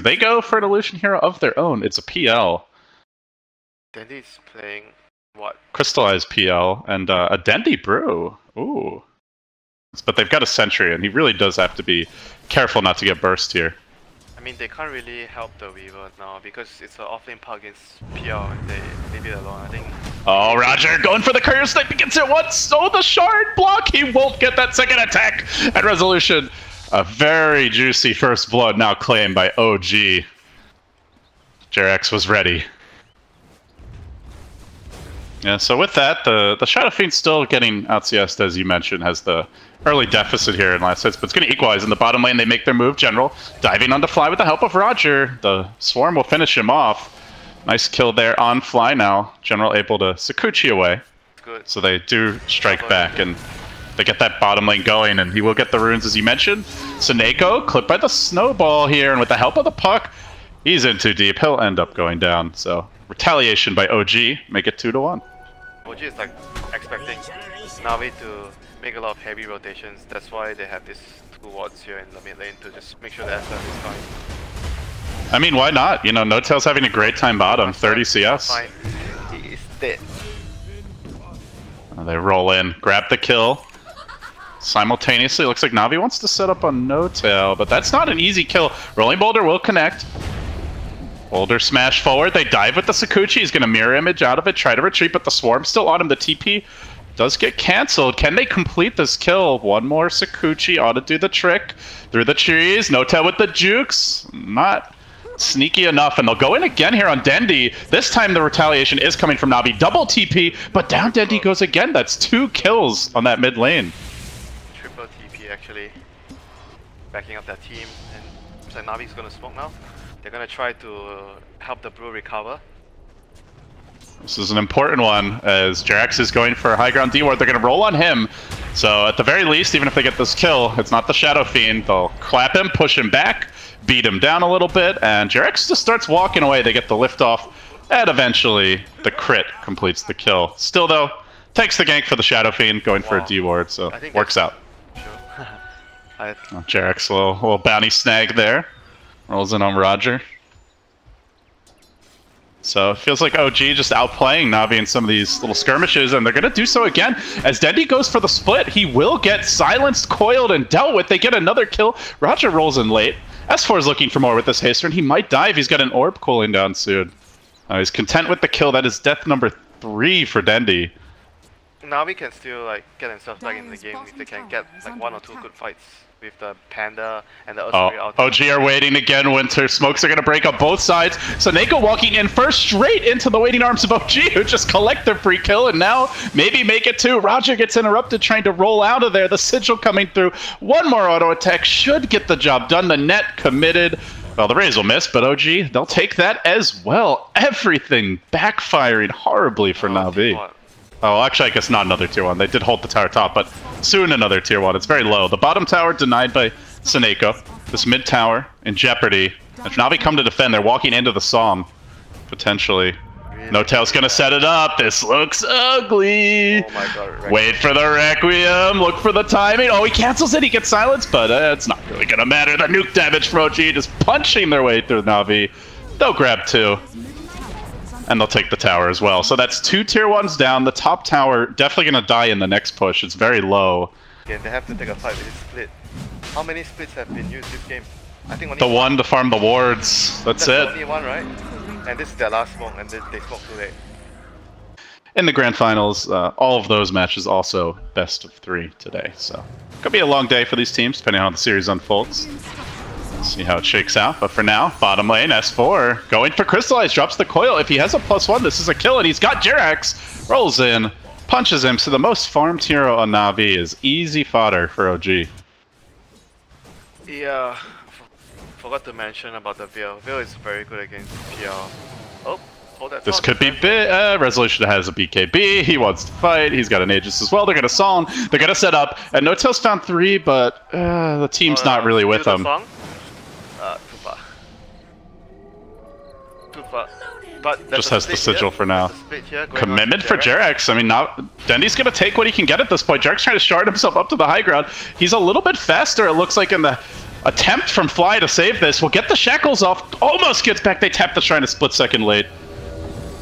They go for an illusion hero of their own. It's a PL. Dendy's playing what? Crystallized PL and a Dendy Brew. Ooh. But they've got a Sentry, and he really does have to be careful not to get burst here. I mean, they can't really help the Weaver now because it's an offlane pug against PL and they leave it alone. I think. Oh, Roger going for the courier snipe. He gets it once. Oh, the shard block. He won't get that second attack at resolution. A very juicy first blood now claimed by OG. Jerax was ready. Yeah, so with that, the Shadow Fiend's still getting out CS'd, as you mentioned, has the early deficit here in last hits, but it's going to equalize in the bottom lane. They make their move. General diving on the fly with the help of Roger. The Swarm will finish him off. Nice kill there on fly now. General able to Sakuchi away. Good. So they do strike back, and they get that bottom lane going, and he will get the runes, as you mentioned. Suneko clipped by the snowball here, and with the help of the puck, he's in too deep. He'll end up going down. So retaliation by OG, make it 2-1. OG is like expecting NaVi to make a lot of heavy rotations. That's why they have these 2 wards here in the mid lane to just make sure that SF is fine. I mean, why not? You know, No-Tail's having a great time bottom, 30 CS. Fine. He is dead. They roll in, grab the kill. Simultaneously, looks like NaVi wants to set up on No-Tail, but that's not an easy kill. Rolling Boulder will connect. Boulder smash forward. They dive with the Sakuchi. He's going to mirror image out of it, try to retreat, but the Swarm's still on him. The TP does get cancelled. Can they complete this kill? One more Sakuchi ought to do the trick. Through the trees. No-Tail with the jukes. Not sneaky enough, and they'll go in again here on Dendy. This time the retaliation is coming from NaVi. Double TP, but down Dendy goes again. That's 2 kills on that mid lane. Triple TP actually. Backing up that team, and looks like NaVi's going to smoke now. They're going to try to help the Brew recover. This is an important one, as Jerax is going for a high ground D-ward. They're going to roll on him. So at the very least, even if they get this kill, it's not the Shadow Fiend. They'll clap him, push him back, beat him down a little bit, and Jerax just starts walking away. They get the lift off, and eventually the crit completes the kill. Still though, takes the gank for the Shadow Fiend, going for a D-ward, so works out. Sure. Jerax, a little bounty snag there. Rolls in on Roger. So it feels like OG just outplaying NaVi in some of these little skirmishes, and they're going to do so again. As Dendy goes for the split, he will get silenced, coiled, and dealt with. They get another kill. Roger rolls in late. S4 is looking for more with this haste turn. He might dive. He's got an orb cooling down soon. He's content with the kill. That is death number 3 for Dendy. NaVi can still like get themselves back in the game if they can get like 1 or 2 good fights with the Panda and the Osprey out. OG are waiting again, Winter. Smokes are going to break up both sides. So Suneko walking in first straight into the waiting arms of OG, who just collect their free kill and now maybe make it 2. Roger gets interrupted trying to roll out of there. The Sigil coming through. One more auto attack should get the job done. The net committed. Well, the Rays will miss, but OG, they'll take that as well. Everything backfiring horribly for NaVi. Oh, actually, I guess not another tier 1. They did hold the tower top, but soon another tier 1. It's very low. The bottom tower denied by Suneko. This mid tower in jeopardy. If NaVi come to defend, they're walking into the Psalm, potentially. No-Tail's gonna set it up. This looks ugly. Oh my God, wait for the Requiem. Look for the timing. Oh, he cancels it. He gets silenced, but it's not really gonna matter. The nuke damage from OG just punching their way through NaVi. They'll grab 2. And they'll take the tower as well. So that's 2 tier 1s down. The top tower definitely going to die in the next push. It's very low. Again, they have to take a fight with this split. How many splits have been used this game? I think only the one to farm the wards. That's it. Only 1, right? And this is their last smoke, and they smoke too late. In the grand finals, all of those matches also best of 3 today. So could be a long day for these teams, depending on how the series unfolds. See how it shakes out, but for now, bottom lane, S4 going for Crystallize, drops the coil. If he has a +1, this is a kill, and he's got Jerax. Rolls in, punches him, so the most farmed hero on NaVi is easy fodder for OG. Yeah, forgot to mention about the Veil. Veil is very good against PL. Oh, hold that. This could be big. Resolution has a BKB, he wants to fight, he's got an Aegis as well, they're going to Psalm, they're going to set up, and No-Tail's found 3, but the team's not really with him. Too far. But just has the Sigil for now. Commitment for Jerax. I mean, now Dendy's going to take what he can get at this point. Jerax trying to shard himself up to the high ground. He's a little bit faster, it looks like, in the attempt from Fly to save this. Will get the shackles off. Almost gets back. They tap the shrine a split second late.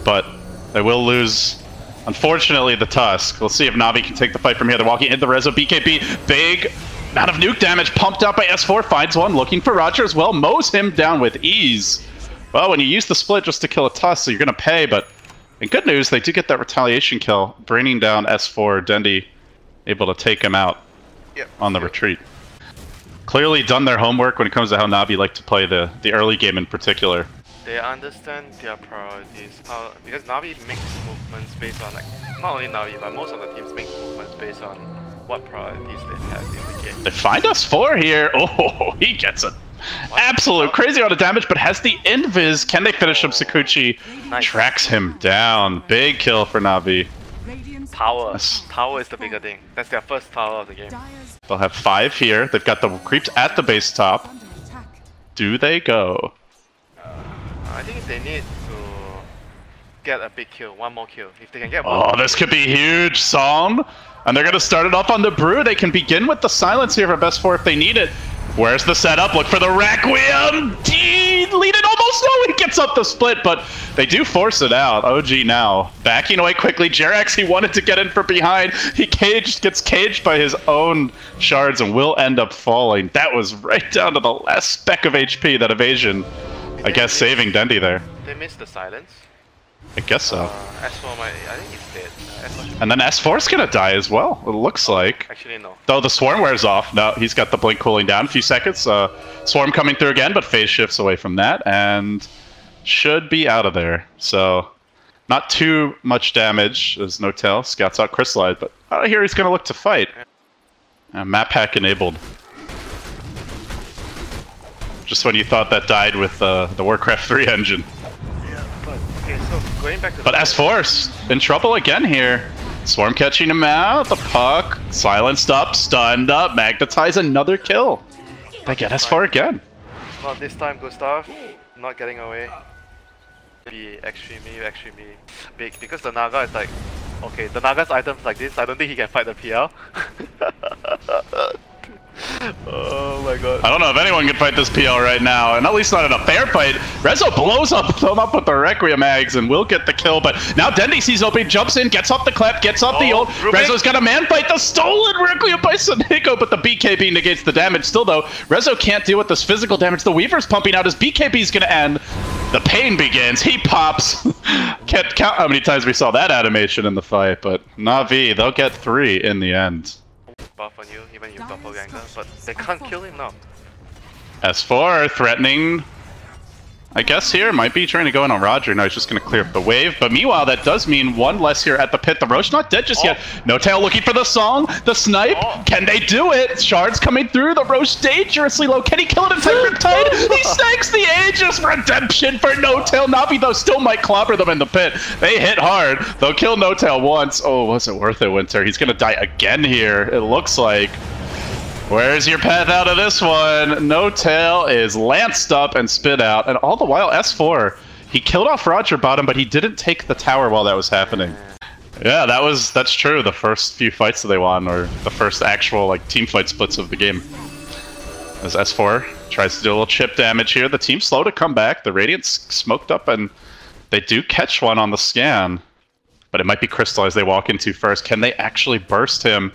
But they will lose, unfortunately, the Tusk. We'll see if NaVi can take the fight from here. They're walking into the Rezo. BKB, big amount of nuke damage pumped out by S4. Finds one, looking for Roger as well. Mows him down with ease. Well, when you use the split just to kill a Tusk, so you're going to pay. But in good news, they do get that retaliation kill, bringing down S4. Dendi able to take him out on the retreat. Clearly done their homework when it comes to how NaVi like to play the early game in particular. They understand their priorities. Because NaVi makes movements based on, like, not only NaVi, but most of the teams make movements based on what priorities they have in the game. They find S4 here. Oh, he gets an absolute crazy amount of damage, but has the invis. Can they finish him? Sakuchi tracks him down. Big kill for NaVi. Tower. Tower is the bigger thing. That's their first tower of the game. They'll have 5 here. They've got the creeps at the base top. Do they go? I think they need to get a big kill, one more kill. If they can get one Oh, this could be huge, Psalm. And they're going to start it off on the Brew. They can begin with the silence here for best 4 if they need it. Where's the setup? Look for the Requiem. Lead it almost. No, he gets up the split, but they do force it out. OG now backing away quickly. Jerax, he wanted to get in from behind. He gets caged by his own shards and will end up falling. That was right down to the last speck of HP, that evasion. I guess saving Dendi there. They missed the silence. I guess so. S4 might, I think he's dead. And then S4's gonna die as well, it looks like. Actually, no. Though the Swarm wears off. No, he's got the Blink cooling down. A few seconds. Swarm coming through again, but phase shifts away from that. And should be out of there. So, not too much damage. There's no tail. Scouts out Crystallized, but out of here he's gonna look to fight. Map hack enabled. Just when you thought that died with the Warcraft 3 engine. Yeah, but okay, so going back to. But S4's in trouble again here. Swarm catching him out. The puck silenced up, stunned up, magnetize another kill. They get S4 again. Not this time, Gustav. Not getting away. Be extremely big because the Naga is like, okay, the Naga's items like this. I don't think he can fight the PL. Oh my god. I don't know if anyone can fight this PL right now, and at least not in a fair fight. Rezo blows them up with the Requiem mags and will get the kill, but now Dendi sees open, jumps in, gets off the clep, gets off the ult. Rezo's got a man fight, the stolen Requiem by Saneko, but the BKB negates the damage. Still though, Rezo can't deal with this physical damage. The Weaver's pumping out, his BKB's gonna end. The pain begins, he pops. Can't count how many times we saw that animation in the fight, but NaVi, they'll get 3 in the end. Buff on you, even you doppelganger, but they can't kill him now. S4 threatening, I guess here, might be trying to go in on Roger. No, he's just going to clear up the wave. But meanwhile, that does mean 1 less here at the pit. The Roche not dead just yet. No tail looking for the song. The snipe. Can they do it? Shards coming through. The Roche dangerously low. Can he kill it in time? Riptide. He stacks the Aegis. Redemption for No Tail. NaVi, though, still might clobber them in the pit. They hit hard. They'll kill No Tail once. Oh, was it worth it, Winter? He's going to die again here, it looks like. Where's your path out of this one? No Tail is lanced up and spit out, and all the while S4, he killed off Roger bottom, but he didn't take the tower while that was happening. Yeah, that's true. The first few fights that they won, or the first actual like team fight splits of the game. As S4 tries to do a little chip damage here, the team's slow to come back. The Radiant's smoked up, and they do catch one on the scan, but it might be Crystallized they walk into first. Can they actually burst him?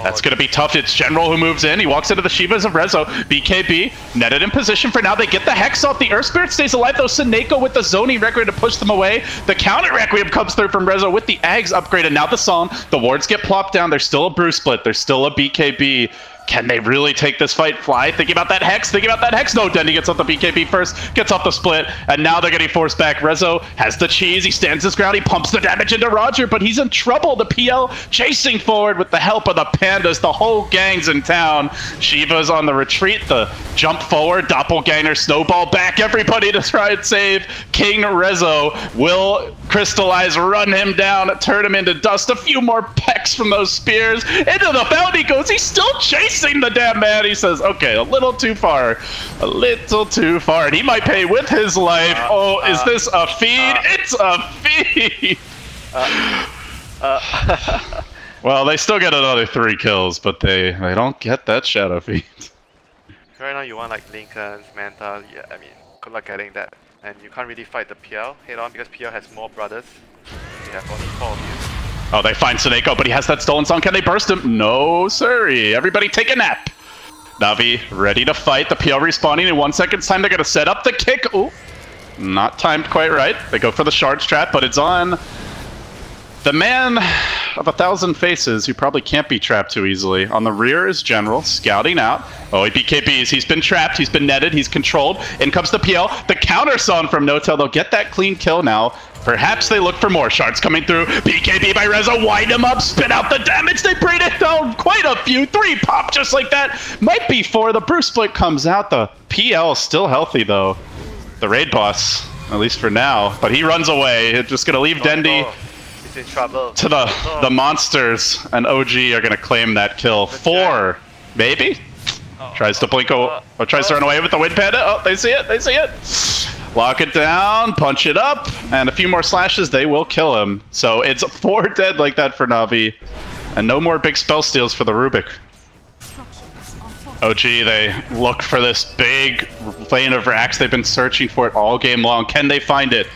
That's going to be tough. It's General who moves in. He walks into the Shivas of Rezo. BKB netted in position for now. They get the Hex off. The Earth Spirit stays alive, though. Saneko with the zoning Requiem to push them away. The counter Requiem comes through from Rezo with the Ags upgraded. Now the Song. The wards get plopped down. There's still a Brew split. There's still a BKB. Can they really take this fight? Fly, thinking about that Hex, thinking about that Hex. No, Dendi gets off the BKB first, gets off the split, and now they're getting forced back. Rezo has the cheese, he stands his ground, he pumps the damage into Roger, but he's in trouble. The PL chasing forward with the help of the Pandas. The whole gang's in town. Shiva's on the retreat, the jump forward, doppelganger, snowball back, everybody to try and save King Rezo. Will Crystallize run him down, turn him into dust. A few more pecks from those spears. Into the fountain he goes, he's still chasing the damn man. He says, okay, a little too far. A little too far. And he might pay with his life. Is this a feed? It's a feed! Well, they still get another 3 kills, but they don't get that shadow feed. right now you want like Lincolns, Manta, yeah, I mean, good luck getting that. And you can't really fight the PL head on because PL has more brothers. You have only 4 of you. Oh, they find Seneko, but he has that stolen song. Can they burst him? No, sorry. Everybody take a nap. NaVi ready to fight. The PL respawning in 1 second's time. They're going to set up the kick. Ooh, not timed quite right. They go for the shards trap, but it's on the man of 1,000 faces who probably can't be trapped too easily. On the rear is General, scouting out. Oh, he BKBs. He's been trapped. He's been netted. He's controlled. In comes the PL. The counter song from Notel. They'll get that clean kill now. Perhaps they look for more shards coming through. BKB by Reza. Wind him up. Spit out the damage. They bring it down. Quite a few. 3 pop just like that. Might be 4. The Bruce split comes out. The PL is still healthy, though. The raid boss, at least for now. But he runs away. It's just going to leave Dendi in trouble. To the monsters, and OG are gonna claim that kill. 4, maybe? Tries to blink, tries to run away with the Wind Panda. Oh, they see it, they see it. Lock it down, punch it up, and a few more slashes, they will kill him. So it's 4 dead like that for NaVi, and no more big spell steals for the Rubik. OG, they look for this big lane of racks. They've been searching for it all game long. Can they find it?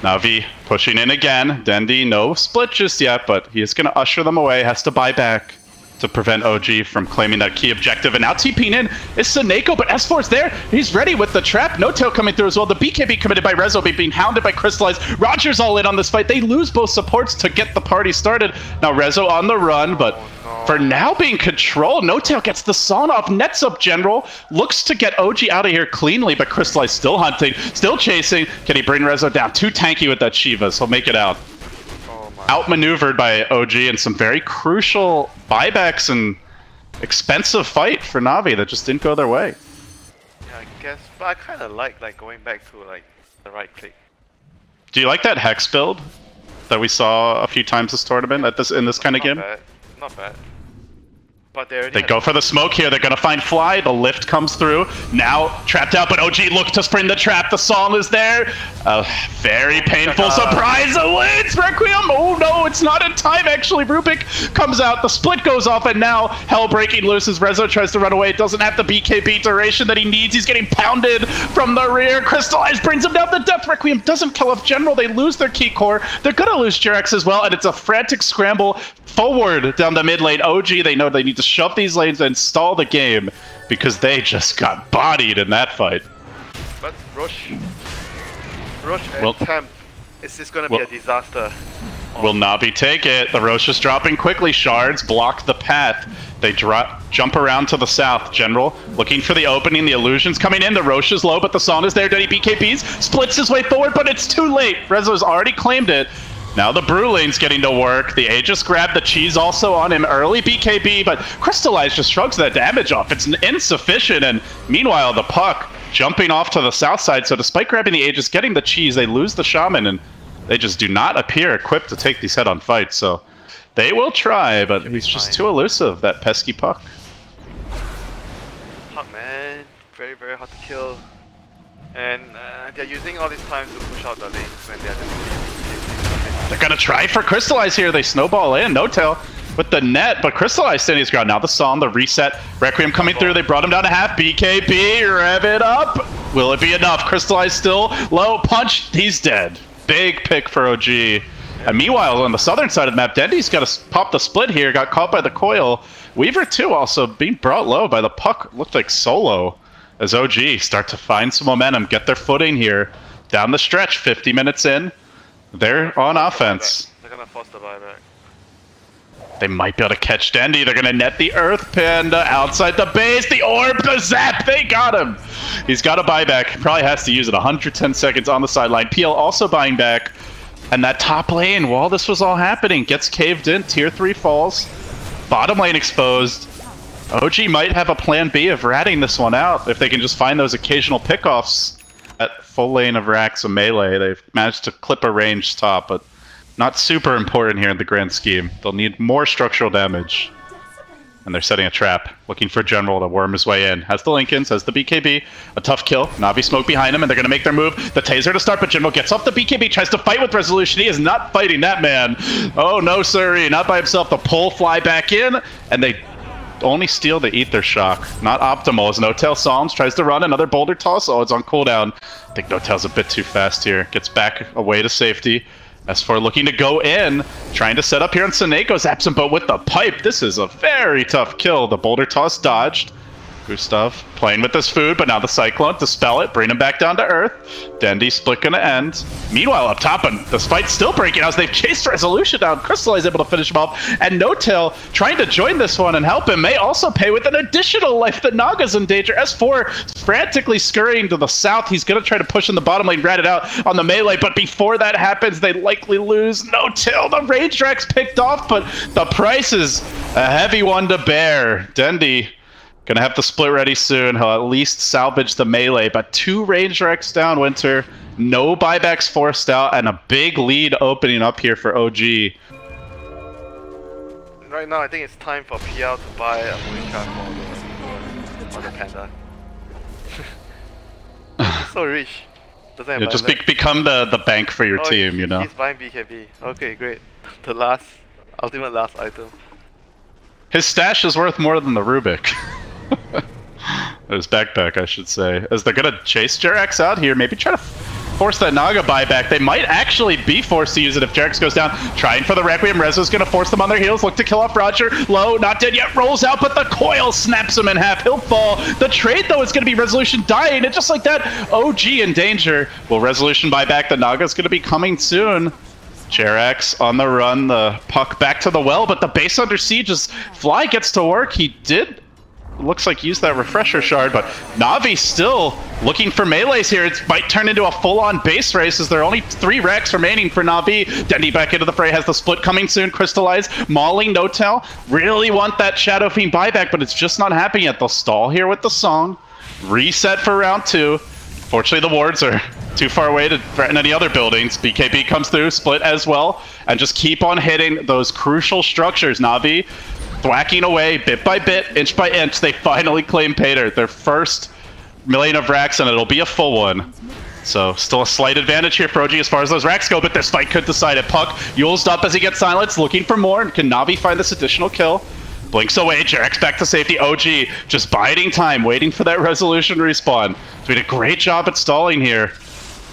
NaVi pushing in again. Dendi, no split just yet, but he is going to usher them away. Has to buy back to prevent OG from claiming that key objective. And now TPing in is Seneko, but S4's there. He's ready with the trap. No tail coming through as well. The BKB committed by Rezo, being hounded by Crystallized. Roger's all in on this fight. They lose both supports to get the party started. Now Rezo on the run, but for now being controlled. No tail gets the sawn off, nets up General, looks to get OG out of here cleanly, but Crystallized still hunting, still chasing. Can he bring Rezo down? Too tanky with that Shiva, so he'll make it out. Outmaneuvered by OG and some very crucial buybacks and expensive fight for NaVi that just didn't go their way. Yeah, I guess, but I kind of like going back to like the right click. Do you like that Hex build that we saw a few times this tournament in this kind of game? Bad. Not bad. But they go for the smoke here. They're going to find Fly. The lift comes through. Now trapped out, but OG look to spring the trap. The song is there. A very painful surprise awaits Requiem. Oh no, it's not in time actually. Rubik comes out. The split goes off, and now hell breaking loose as Rezo tries to run away. It doesn't have the BKB duration that he needs. He's getting pounded from the rear. Crystallized brings him down to death. Requiem doesn't kill off General. They lose their key core. They're going to lose Jerax as well, and it's a frantic scramble forward down the mid lane. OG, they know they need to shove these lanes and stall the game because they just got bodied in that fight. But Roche and Temp, it's just gonna be a disaster. Will NaVi take it? The Roche is dropping quickly. Shards block the path. They jump around to the south. General looking for the opening. The illusion's coming in. The Roche is low, but the Son is there. Denny BKBs splits his way forward, but it's too late. Rezo's already claimed it. Now the Brew lane's getting to work. The Aegis grabbed the cheese also on him early BKB, but Crystallized just shrugs that damage off. It's insufficient, and meanwhile the Puck jumping off to the south side. So despite grabbing the Aegis, getting the cheese, they lose the Shaman, and they just do not appear equipped to take these head-on fights. So they will try, but he's just too elusive, that pesky Puck. Hot man, very, very hard to kill. And they're using all this time to push out the lanes when they're They're gonna try for Crystallize here. They snowball in. No tail with the net, but Crystallize standing his ground. Now the Psalm, the reset. Requiem coming through. They brought him down to half. BKB, rev it up. Will it be enough? Crystallize still low. Punch. He's dead. Big pick for OG. And meanwhile, on the southern side of the map, Dendi's got to pop the split here. Got caught by the coil. Weaver too also being brought low by the Puck. Looked like solo as OG start to find some momentum, get their footing here. Down the stretch, 50 minutes in. They're on offense. They're gonna force the buyback. They might be able to catch Dendi. They're gonna net the Earth Panda outside the base. The orb, the zap, they got him. He's got a buyback. Probably has to use it. 110 seconds on the sideline. PL also buying back. And that top lane, while this was all happening, gets caved in. Tier 3 falls. Bottom lane exposed. OG might have a plan B of ratting this one out if they can just find those occasional pickoffs. At full lane of racks of melee, they've managed to clip a range top, but not super important here in the grand scheme. They'll need more structural damage. And they're setting a trap, looking for General to worm his way in. Has the Lincolns, has the BKB, a tough kill. NaVi smoke behind him, and they're going to make their move. The Taser to start, but General gets off the BKB, tries to fight with Resolution. He is not fighting that man. Oh no, sirree, not by himself. The pull fly back in, and they only steal the Ether Shock. Not optimal as No-Tail Psalms tries to run another boulder toss. Oh, it's on cooldown. I think No-Tail's a bit too fast here. Gets back away to safety. S4 looking to go in, trying to set up here on Seneco's absent, but with the pipe, this is a very tough kill. The boulder toss dodged. Gustav playing with this food, but now the Cyclone, dispel it, bring him back down to Earth. Dendy split gonna end. Meanwhile, up top, and this fight's still breaking out as they've chased Resolution down. Crystallize able to finish him off, and No-Tail trying to join this one and help him may also pay with an additional life. The Naga's in danger. S4 frantically scurrying to the south. He's gonna try to push in the bottom lane, rat it out on the melee, but before that happens, they likely lose. No-Tail, the Rage Rex picked off, but the price is a heavy one to bear. Dendy gonna have the split ready soon. He'll at least salvage the melee, but 2 range Rex down, Winter. No buybacks forced out, and a big lead opening up here for OG. Right now, I think it's time for PL to buy a Moonshot for the Panda. So rich. Doesn't have Just become the bank for your team, you know? He's buying BKB. Okay, great. The ultimate last item. His stash is worth more than the Rubik. His backpack, I should say. As they're gonna chase Jerax out here, maybe try to force that Naga buyback. They might actually be forced to use it if Jerax goes down. Trying for the Requiem. Rezo's gonna force them on their heels. Look to kill off Roger. Low, not dead yet. Rolls out, but the coil snaps him in half. He'll fall. The trade, though, is gonna be Resolution dying. And just like that, OG in danger. Will Resolution buy back? The Naga's gonna be coming soon. Jerax on the run. The puck back to the well, but the base under siege as Fly gets to work. He did... looks like use that refresher shard, but NaVi still looking for melees here. It might turn into a full-on base race as there are only 3 Rex remaining for NaVi. Dendy back into the fray, has the split coming soon. Crystallize, mauling No-Tail. Really want that Shadow Fiend buyback, but it's just not happening yet. They'll stall here with the song. Reset for round 2. Fortunately, the wards are too far away to threaten any other buildings. BKB comes through, split as well, and just keep on hitting those crucial structures. NaVi thwacking away bit by bit, inch by inch. They finally claim Pater, their first million of racks, and it'll be a full one. So still a slight advantage here for OG as far as those racks go, but this fight could decide it. Puck Yule's up as he gets silenced, looking for more. Can NaVi find this additional kill? Blinks away, Jerax back to safety. OG just biding time, waiting for that Resolution respawn. So we did a great job at stalling here.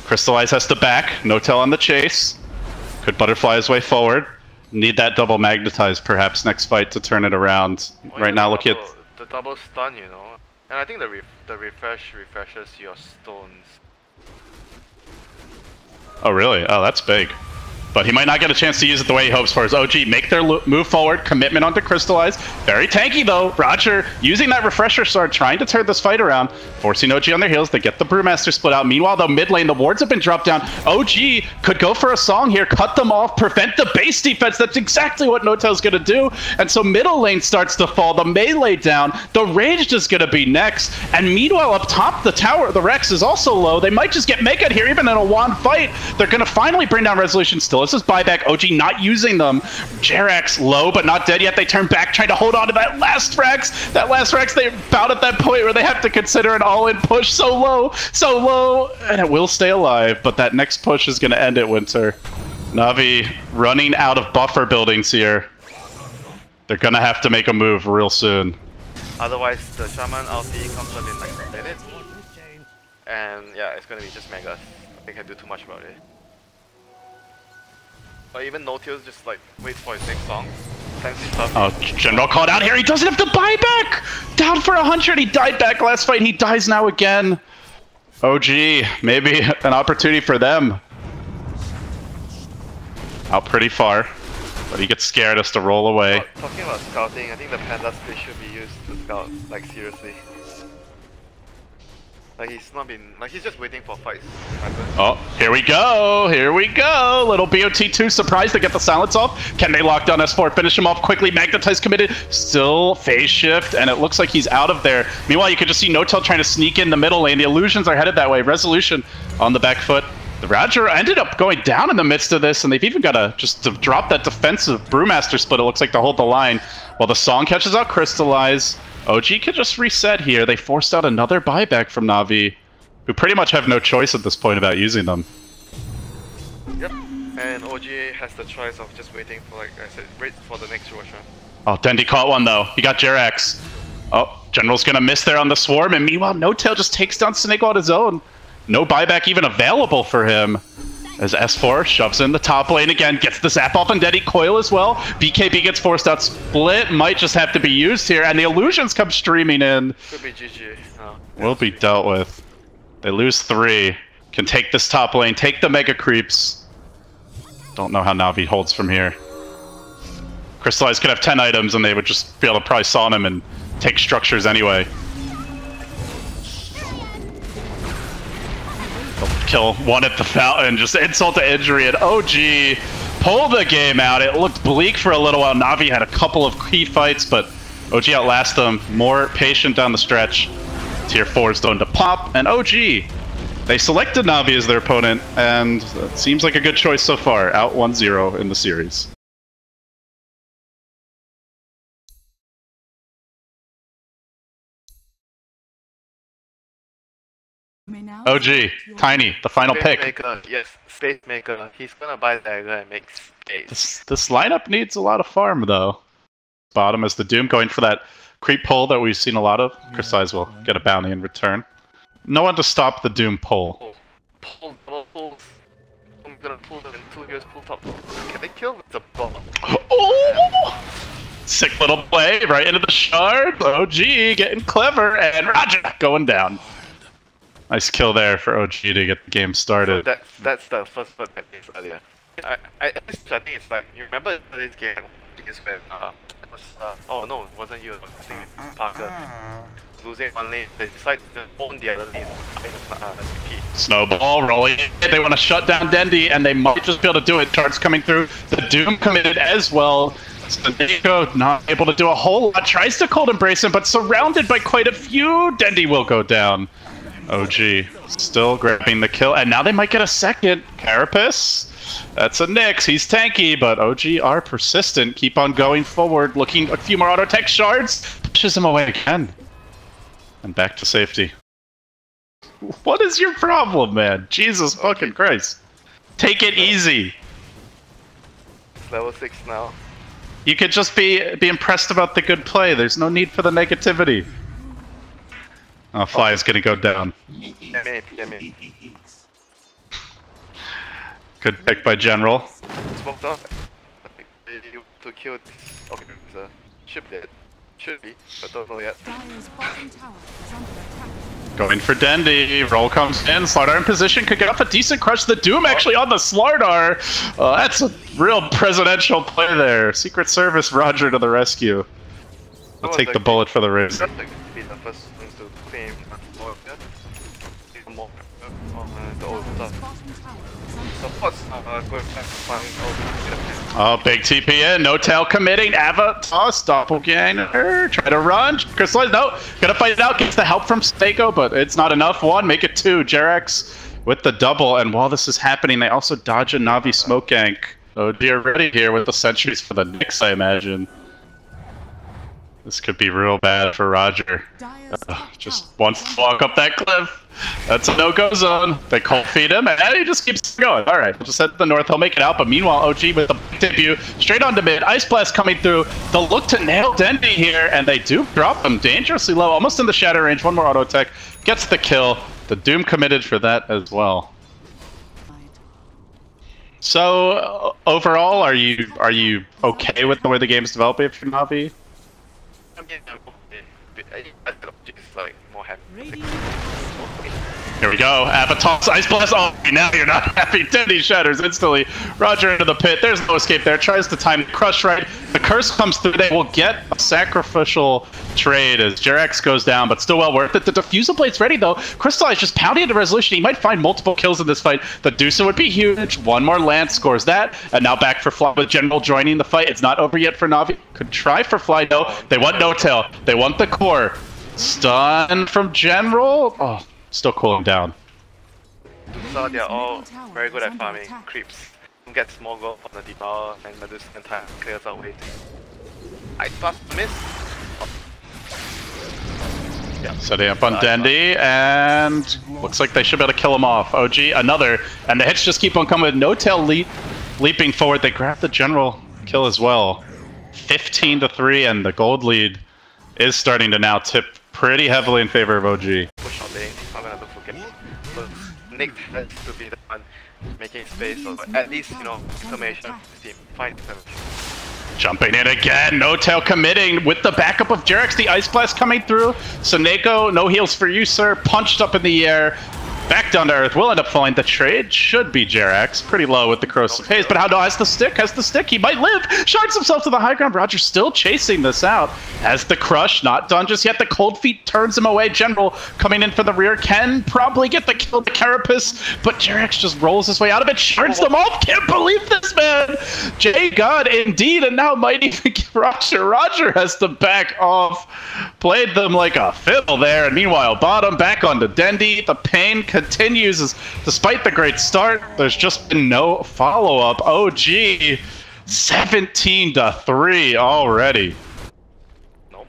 Crystallize has to back, No-Tail on the chase. Could butterfly his way forward. Need that double magnetize perhaps next fight to turn it around. Well, right now, look at the double stun, you know, and I think the refreshes your stones. Oh really? Oh, that's big. But he might not get a chance to use it the way he hopes for. His OG make their move forward, commitment onto Crystallize. Very tanky though. Roger using that refresher sword, trying to turn this fight around, forcing OG on their heels. They get the Brewmaster split out. Meanwhile, though, mid lane, the wards have been dropped down. OG could go for a song here, cut them off, prevent the base defense. That's exactly what No-Tail's gonna do. And so middle lane starts to fall. The melee down. The ranged is gonna be next. And meanwhile, up top, the tower, the Rex is also low. They might just get Mega here, even in a one fight. They're gonna finally bring down Resolution still. This is buyback. OG not using them. Jerax low, but not dead yet. They turn back, trying to hold on to that last Rex. That last Rex, they're about at that point where they have to consider an all-in push. So low, and it will stay alive, but that next push is going to end it, Winter. NaVi running out of buffer buildings here. They're going to have to make a move real soon. Otherwise, the Shaman ulti comes up in like a minute. And yeah, it's going to be just Megas. They can't do too much about it. But even No-Tail just like waits for his next song. Oh, General called out here. He doesn't have to buy back. Down for 100. He died back last fight. He dies now again. OG, maybe an opportunity for them. Out pretty far, but he gets scared as to roll away. Talking about scouting, I think the Panda split should be used to scout, like seriously. Like he's just waiting for fights. Oh, here we go, Little BOT2 surprised to get the silence off. Can they lock down S4, finish him off quickly? Magnetize committed, still phase shift, and it looks like he's out of there. Meanwhile, you can just see No-Tail trying to sneak in the middle lane. The illusions are headed that way. Resolution on the back foot. The Roger ended up going down in the midst of this, and they've even got to just to drop that defensive Brewmaster split, it looks like, to hold the line. While the song catches out Crystallize. OG could just reset here. They forced out another buyback from NaVi, who pretty much have no choice at this point about using them. Yep, and OG has the choice of just waiting for, like I said, wait for the next Roshan. Oh, Dendi caught one though. He got Jerax. Oh, General's gonna miss there on the swarm, and meanwhile, No-Tail just takes down Snake on his own. No buyback even available for him. As S4 shoves in the top lane again, gets the zap off on Dendi Coil as well. BKB gets forced out. Split might just have to be used here, and the illusions come streaming in. Could be GG. No. Will be dealt with. They lose 3. Can take this top lane, take the mega creeps. Don't know how NaVi holds from here. Crystallize could have 10 items, and they would just be able to probably sawn him and take structures anyway. Kill one at the fountain, just insult to injury, and OG pull the game out. It looked bleak for a little while. NaVi had a couple of key fights, but OG outlasts them. More patient down the stretch. Tier 4 is going to pop, and OG, they selected NaVi as their opponent, and it seems like a good choice so far. Out 1-0 in the series. OG, Tiny, the final pick. Maker, yes, Space Maker. He's gonna buy the dagger and make space. This lineup needs a lot of farm, though. Bottom is the Doom going for that creep pull that we've seen a lot of. Crystallize will get a bounty in return. No one to stop the Doom pull. Pull, double pulls. I'm gonna pull them in 2 years, pull top. Can they kill the ball? Oh! Sick little play right into the shard. OG getting clever, and Roger going down. Nice kill there for OG to get the game started. So that's the first one I missed earlier. I think it's like, you remember this game? Because when it was, oh no, it wasn't you. I think it was Parker. Losing one lane, they decided to own the other lane. Snowball rolling. They want to shut down Dendi, and they might just be able to do it. Charts coming through. The Doom committed as well. Nico not able to do a whole lot. Tries to cold embrace him, but surrounded by quite a few. Dendi will go down. OG still grabbing the kill, and now they might get a second. Carapace, that's a Nyx. He's tanky, but OG are persistent. Keep on going forward, looking a few more auto tech shards. Pushes him away again, and back to safety. What is your problem, man? Jesus fucking Christ! Take it easy. Level 6 now. You could just be impressed about the good play. There's no need for the negativity. Oh, Fly is gonna go down. Good pick by General. Smoked off. To kill this. Okay, so should be dead. Should be, but don't know yet. Going for Dendi. Roll comes in. Slardar in position. Could get off a decent crush. The Doom actually on the Slardar. That's a real presidential play there. Secret Service Roger to the rescue. I'll take the bullet for the Razor. Oh, big TP in. No-Tail committing. Ava toss. Doppelganger. Try to run. Crystallize. No. Gonna fight it out. Gets the help from Stako, but it's not enough. 1. Make it 2. Jerax with the double. And while this is happening, they also dodge a NaVi smoke gank. Oh, dear, ready here with the sentries for the Nyx, I imagine. This could be real bad for Roger. Just wants to walk up that cliff. That's a no-go zone. They cold feed him, and he just keeps going. All right, we'll just head to the north. He'll make it out, but meanwhile, OG with the debut straight onto mid. Ice Blast coming through. They'll look to nail Dendi here, and they do drop him dangerously low, almost in the shatter range. 1 more auto tech gets the kill. The Doom committed for that as well. So overall, are you okay with the way the game's developing for NaVi? Here we go. Avatar's Ice Blast. Oh, now you're not happy. Dendi shatters instantly. Roger into the pit. There's no escape there. Tries to time the crush right. The curse comes through. They will get a sacrificial trade as Jerax goes down, but still well worth it. The Diffusal Blade's ready though. Crystallize just pounding into resolution. He might find multiple kills in this fight. The Deucer would be huge. 1 more Lance scores that. And now back for Fly with General joining the fight. It's not over yet for NaVi. Could try for Fly. No, they want No-Tail. They want the core. Stun from General. Oh, still cooling down. So they're all very good at farming creeps. Get small goal on the devour and Medusa entire clears out waiting. Ice Blast miss. Yeah, setting up on Dendi, and looks like they should be able to kill him off. OG, another, and the hits just keep on coming with No-Tail leaping forward. They grab the General kill as well. 15-3, and the gold lead is starting to now tip pretty heavily in favor of OG. Push on lane. I'm gonna look for game. So Nick has to be the one making space, so at least, you know, information team. Find information. Jumping in again, No Tail committing with the backup of Jarex, the Ice Blast coming through. So Neko, no heals for you, sir. Punched up in the air, back down to earth. Will end up falling. The trade should be Jarex. Pretty low with the Corrosive Haze, but how has the stick? He might live. Shards himself to the high ground. Roger still chasing this out. Has the crush, not done just yet. The Cold Feet turns him away. General coming in for the rear. Can probably get the kill to Carapace, but Jarex just rolls his way out of it. Shards them off. Can't believe this, man. J God indeed, and now might even give Roger. Roger has to back off. Played them like a fiddle there, and meanwhile, bottom back onto Dendi. The pain continues despite the great start. There's just been no follow-up. OG 17-3 already. Nope.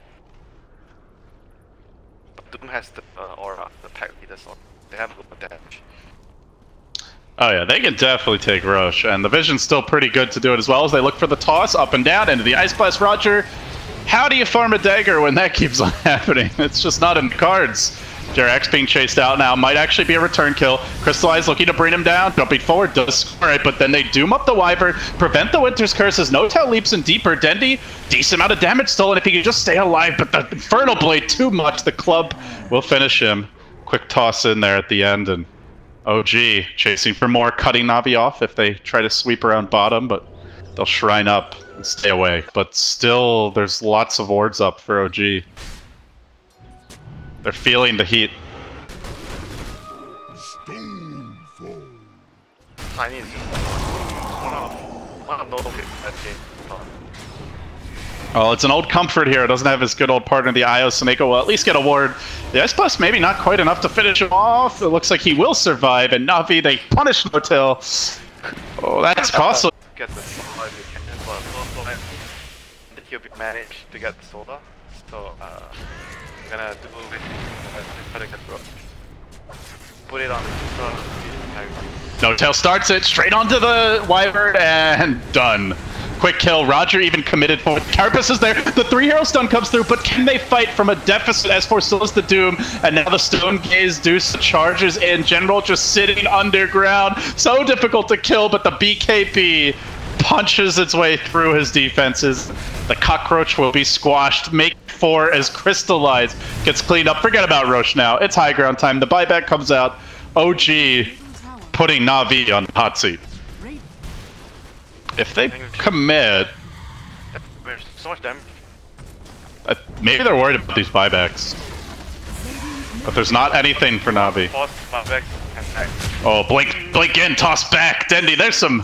Doom has the aura, the pack leader, so they have a good damage. Oh yeah, they can definitely take Roche, and the vision's still pretty good to do it as well as they look for the toss up and down into the Ice Blast. Roger, how do you farm a dagger when that keeps on happening? It's just not in the cards. Jarex being chased out now, might actually be a return kill. Crystallize looking to bring him down, jumping forward, does score it, but then they doom up the Wyvern, prevent the Winter's Curses. No Tail leaps in deeper. Dendi, decent amount of damage stolen if he could just stay alive, but the Infernal Blade too much. The club will finish him. Quick toss in there at the end, and OG chasing for more, cutting NaVi off if they try to sweep around bottom, but they'll shrine up and stay away. But still, there's lots of wards up for OG. They're feeling the heat. Tiny is one of those that game. Well, it's an old comfort here. It doesn't have his good old partner, the Io. So Neko will at least get a ward. The Ice Blast maybe not quite enough to finish him off. It looks like he will survive, and NaVi, they punish No Tail. Oh, that's costly. Get the solar if you can, but also I think he'll manage to get the solar. So I'm gonna do it. Try to get the put it on the No Tail starts it straight onto the Wyvern, and done. Quick kill. Roger even committed for it. Carapace is there. The 3-hero stun comes through, but can they fight from a deficit? S4 still is the Doom, and now the Stone Gaze Deuce charges in. General just sitting underground. So difficult to kill, but the BKB punches its way through his defenses. The Cockroach will be squashed. Make 4 as Crystallize gets cleaned up. Forget about Roche now. It's high ground time. The buyback comes out. OG putting NaVi on the hot seat. If they commit, there's so much damage. Maybe they're worried about these buybacks. But there's not anything for NaVi. Oh, blink in, toss back. Dendi, there's some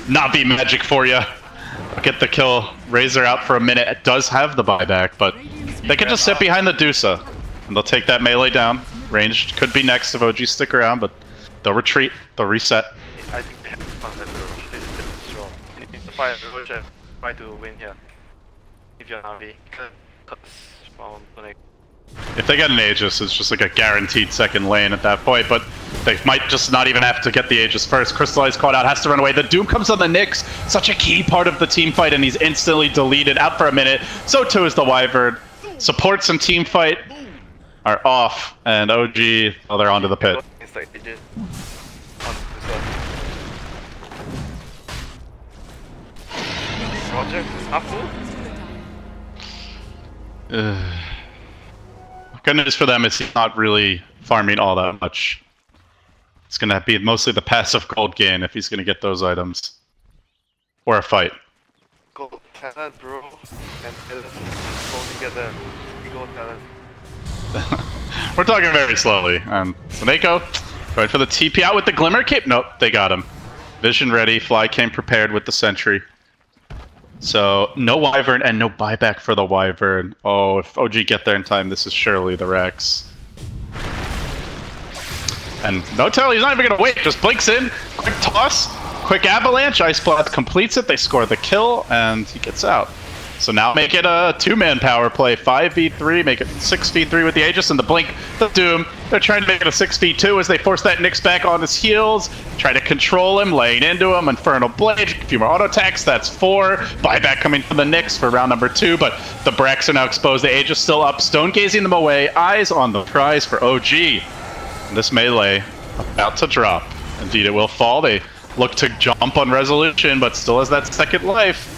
NaVi magic for you. I'll get the kill. Razor out for a minute. It does have the buyback, but they can just sit behind the Dusa. And they'll take that melee down. Ranged could be next if OG stick around, but they'll retreat. They'll reset. I think they have to find that strong. You need to fight the try to win here. If you're NaVi. If they get an Aegis, it's just like a guaranteed second lane at that point, but they might just not even have to get the Aegis first. Crystallize caught out, has to run away. The Doom comes on the Nyx, such a key part of the team fight, and he's instantly deleted, out for a minute. So too is the Wyvern. Supports and team fight are off, and OG, oh, they're onto the pit. Roger, half full? Good news for them is he's not really farming all that much. It's going to be mostly the passive gold gain if he's going to get those items. Or a fight. Gold talent, bro. And go together. Gold talent. We're talking very slowly. So Neko going for the TP out with the Glimmer Cape. Nope, they got him. Vision ready. Fly came prepared with the Sentry. So, no Wyvern and no buyback for the Wyvern. Oh, if OG get there in time, this is surely the Rex. And No Tail, he's not even going to wait. Just blinks in. Quick toss. Quick avalanche. Ice Blast completes it. They score the kill, and he gets out. So now make it a 2-man power play. 5v3. Make it 6v3 with the Aegis and the blink. The Doom. They're trying to make it a 6v2 as they force that Nyx back on his heels. Try to control him, laying into him. Infernal Blade, a few more auto attacks. That's 4. Buyback coming from the Nyx for round number 2, but the Brax are now exposed. The Age is still up, stone gazing them away. Eyes on the prize for OG. And this melee about to drop. Indeed, it will fall. They look to jump on resolution, but still has that second life.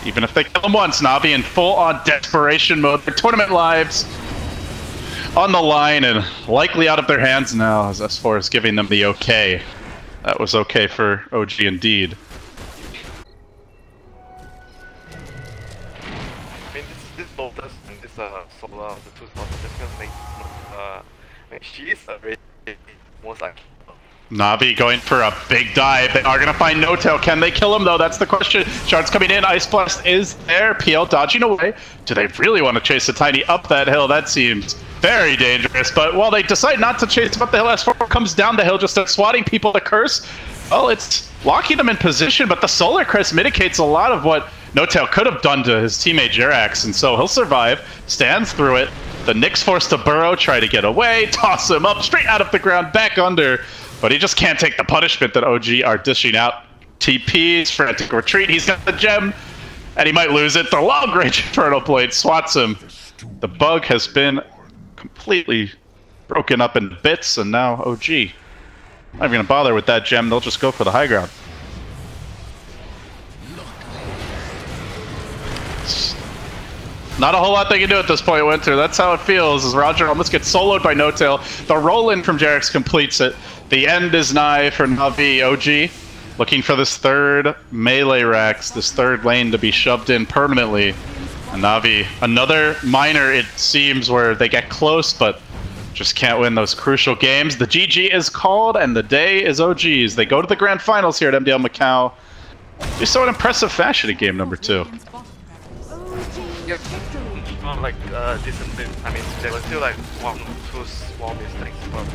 Even if they kill him once, NaVi in full-on desperation mode. Their tournament lives on the line and likely out of their hands now as S4 is giving them the okay. That was okay for OG indeed. I mean, this Dota and this Solar, the two spots, just gonna make she is a very most like. NaVi going for a big dive. They are going to find No-Tail. Can they kill him, though? That's the question. Shards coming in. Ice Blast is there. PL dodging away. Do they really want to chase the Tiny up that hill? That seems very dangerous. But while they decide not to chase him up the hill, S4 comes down the hill, just swatting people to curse. Well, it's locking them in position, but the Solar Crest mitigates a lot of what No-Tail could have done to his teammate Jerax, and so he'll survive, stands through it. The Nyx forced to burrow, try to get away, toss him up, straight out of the ground, back under. But he just can't take the punishment that OG are dishing out. TP's, frantic retreat, he's got the gem, and he might lose it. The long-range Infernal Blade swats him. The bug has been completely broken up in bits, and now OG. Not even gonna bother with that gem, they'll just go for the high ground. Not a whole lot they can do at this point, Winter. That's how it feels, as Roger almost gets soloed by No-Tail. The roll-in from Jerax completes it. The end is nigh for NaVi. OG looking for this third melee Rax, this third lane to be shoved in permanently. And NaVi, another minor, it seems, where they get close, but just can't win those crucial games. The GG is called, and the day is OG's. They go to the grand finals here at MDL Macau. Do so in impressive fashion in game number 2. Yeah, like discipline. I mean, there was still like 1-2 small mistakes, but